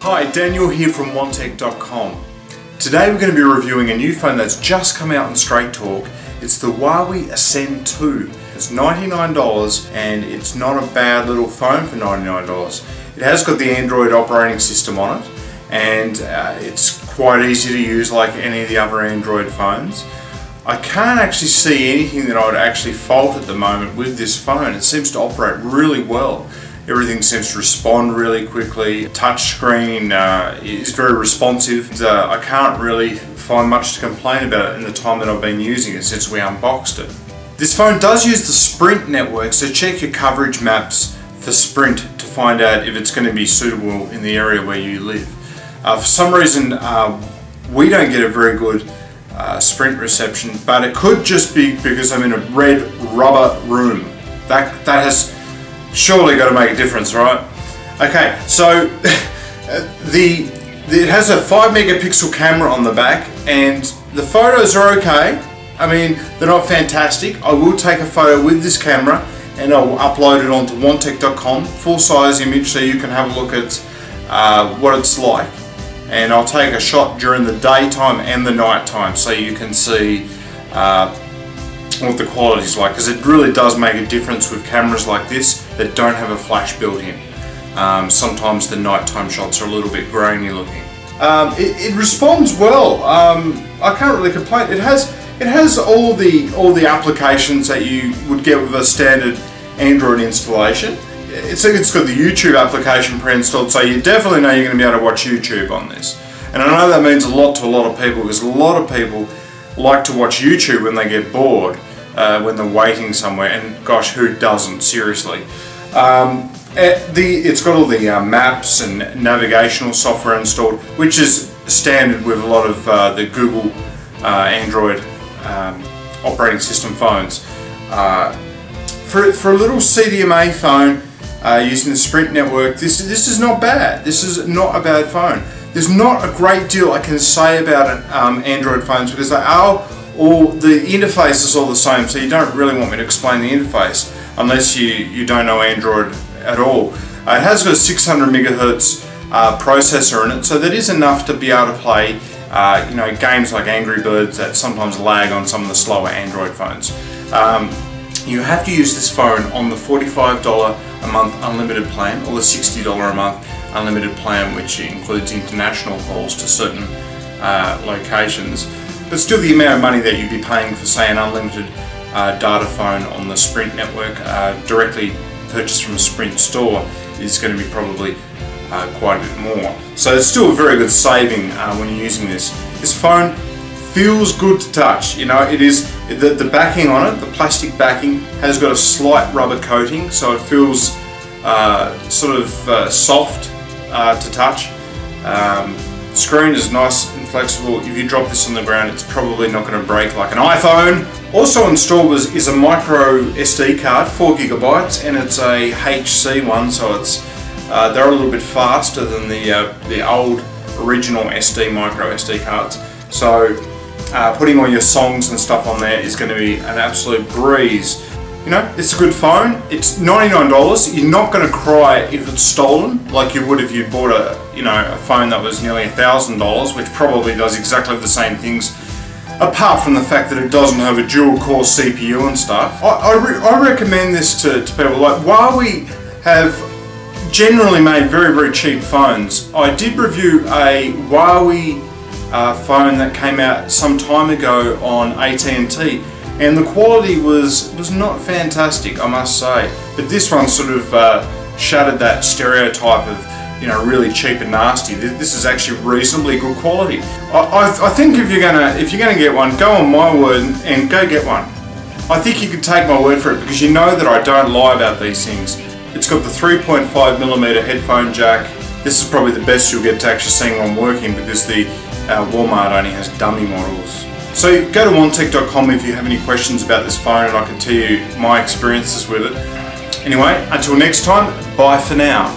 Hi, Daniel here from OneTech.com. Today we're going to be reviewing a new phone that's just come out in Straight Talk. It's the Huawei Ascend 2. It's $99 and it's not a bad little phone for $99. It has got the Android operating system on it and it's quite easy to use like any of the other Android phones. I can't actually see anything that I would actually fault at the moment with this phone. It seems to operate really well. Everything seems to respond really quickly. Touchscreen is very responsive. I can't really find much to complain about it in the time that I've been using it since we unboxed it. This phone does use the Sprint network, so check your coverage maps for Sprint to find out if it's going to be suitable in the area where you live. For some reason we don't get a very good Sprint reception, but it could just be because I'm in a red rubber room. That has surely got to make a difference, right? Okay, so it has a 5 megapixel camera on the back and the photos are okay. I mean, they're not fantastic. I will take a photo with this camera and I'll upload it onto OneTech.com, full size image, so you can have a look at what it's like. And I'll take a shot during the daytime and the night time so you can see what the quality is like, because it really does make a difference with cameras like this that don't have a flash built in. Sometimes the nighttime shots are a little bit grainy looking. It responds well. I can't really complain. It has all the applications that you would get with a standard Android installation. It's got the YouTube application pre-installed, so you definitely know you're going to be able to watch YouTube on this. And I know that means a lot to a lot of people, because a lot of people like to watch YouTube when they get bored, when they're waiting somewhere, and gosh, who doesn't, seriously. It's got all the maps and navigational software installed, which is standard with a lot of the Google Android operating system phones. For a little CDMA phone using the Sprint network, this is not bad. This is not a bad phone. There's not a great deal I can say about Android phones because they are all, the interface is all the same, so you don't really want me to explain the interface unless you don't know Android at all. It has got a 600 megahertz processor in it, so that is enough to be able to play games like Angry Birds that sometimes lag on some of the slower Android phones. You have to use this phone on the $45 a month unlimited plan or the $60 a month unlimited plan, which includes international calls to certain locations. But still, the amount of money that you'd be paying for, say, an unlimited data phone on the Sprint network, directly purchased from a Sprint store, is going to be probably quite a bit more. So it's still a very good saving when you're using this. This phone feels good to touch. You know, it is the backing on it, the plastic backing has got a slight rubber coating, so it feels sort of soft to touch. Screen is nice and flexible. If you drop this on the ground, it's probably not going to break like an iPhone. Also installed is a micro SD card, 4 gigabytes, and it's a HC one, so it's they're a little bit faster than the old original micro SD cards. So putting all your songs and stuff on there is going to be an absolute breeze. You know, it's a good phone. It's $99. You're not going to cry if it's stolen, like you would if you bought a phone that was nearly $1,000, which probably does exactly the same things, apart from the fact that it doesn't have a dual-core CPU and stuff. I recommend this to people. Like, Huawei have generally made very, very cheap phones. I did review a Huawei phone that came out some time ago on AT&T, and the quality was not fantastic, I must say. But this one sort of shattered that stereotype of, you know, really cheap and nasty. This is actually reasonably good quality. I think if you're gonna get one, go on my word and go get one. I think you can take my word for it, because you know that I don't lie about these things. It's got the 3.5mm headphone jack. This is probably the best you'll get to actually seeing one working, because the Walmart only has dummy models. So go to OneTech.com if you have any questions about this phone, and I can tell you my experiences with it. Anyway, until next time, bye for now.